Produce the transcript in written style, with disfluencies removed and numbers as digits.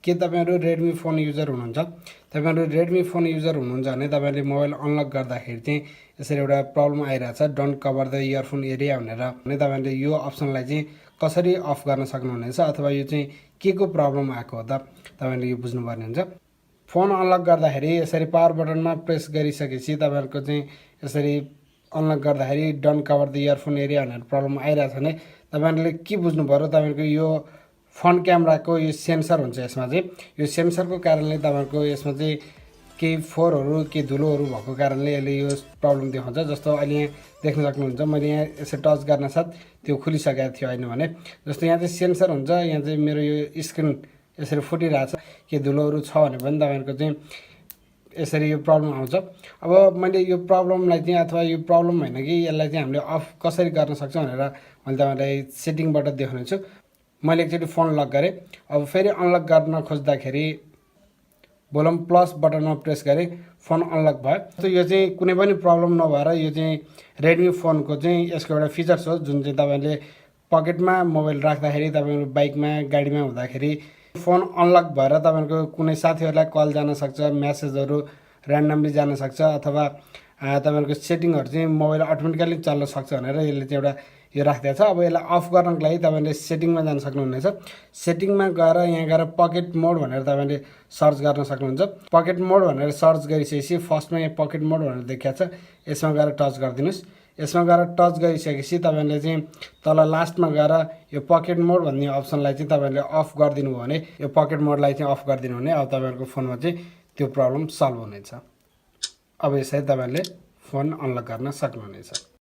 के तपाईहरु Redmi phone user हुनुहुन्छ तपाईहरु Redmi फोन युजर हुनुहुन्छ भने तपाईले मोबाइल अनलक गर्दाखेरि चाहिँ यसरी एउटा प्रब्लम आइराछ don't cover the earphone area भनेर भने तपाईले यो अप्सनलाई चाहिँ कसरी अफ गर्न सक्नुहुनेछ अथवा यो चाहिँ के को प्रब्लम आएको हो त तपाईले यो बुझ्नु पर्ने हुन्छ फोन अनलक गर्दाखेरि यसरी पावर बटनमा प्रेस गरिसकेपछि तपाईहरुको चाहिँ यसरी अनलक गर्दाखेरि don't cover the earphone area भनेर प्रब्लम आइराछ भने तपाईहरुले के बुझ्नु पर्यो तपाईहरुको यो फ्रन्ट क्यामेराको यो सेन्सर हुन्छ यसमा चाहिँ यो सेन्सरको कारणले तपाईहरुको यसमा चाहिँ केही फोहोरहरु के धुलोहरु भएको कारणले यसले यो प्रब्लम देखाउँछ जस्तो अहिले यहाँ देख्न सक्नुहुन्छ मैले यहाँ यसरी टच गर्न साथ त्यो खुलिसकेको थियो हैन भने जस्तो यहाँ चाहिँ सेन्सर हुन्छ यहाँ चाहिँ मेरो यो स्क्रिन यसरी फुटिरहेछ के धुलोहरु छ भने पनि तपाईहरुको चाहिँ यसरी यो प्रब्लम आउँछ अब मैले यो प्रब्लमलाई चाहिँ अथवा यो प्रब्लम हैन कि यसलाई चाहिँ हामीले अफ कसरी गर्न सक्छौं भनेर मैले तपाईलाई सेटिङबाट देखाउने छु मैले एकचोटी फोन लक गरे अब फेरि अनलक गर्न खोज्दाखेरि बोलम प्लस बटनमा प्रेस गरे फोन अनलक भयो त यो चाहिँ कुनै पनि प्रब्लम नभएर यो चाहिँ Redmi फोनको चाहिँ यसको एउटा फिचर्स हो जुन चाहिँ तपाईले पकेटमा मोबाइल राख्दाखेरि तपाईहरु बाइकमा गाडीमा हुँदाखेरि फोन अनलक भएर तपाईहरुको कुनै साथीहरुलाई कल जान सक्छ मेसेजहरु र्यान्डमली जान सक्छ अथवा तपाईहरुको सेटिङहरु चाहिँ मोबाइल अटोमेटिकली चल्न सक्छ भनेर यसले चाहिँ एउटा यो राख्दै छ अब यसलाई अफ गर्नको लागि तपाईले सेटिङमा जान सक्नुहुनेछ सेटिङमा गएर यहाँ गएर पकेट मोड भनेर तपाईले सर्च गर्न सक्नुहुन्छ पकेट मोड भनेर सर्च गरिसकेपछि फर्स्टमा यहाँ पकेट मोड भनेर देखाएको छ यसमा गएर टच गर्दिनुस् यसमा गएर टच गरिसकेपछि तपाईले चाहिँ तल लास्टमा गएर यो पकेट मोड भन्ने अप्सनलाई चाहिँ तपाईले अफ गर्दिनु हो भने यो पकेट मोडलाई चाहिँ अफ गर्दिनु हो भने अब तपाईहरुको फोनमा चाहिँ त्यो प्रब्लम सल्भ हुनेछ अब यसरी तपाईले फोन अनलक गर्न सक्नुहुनेछ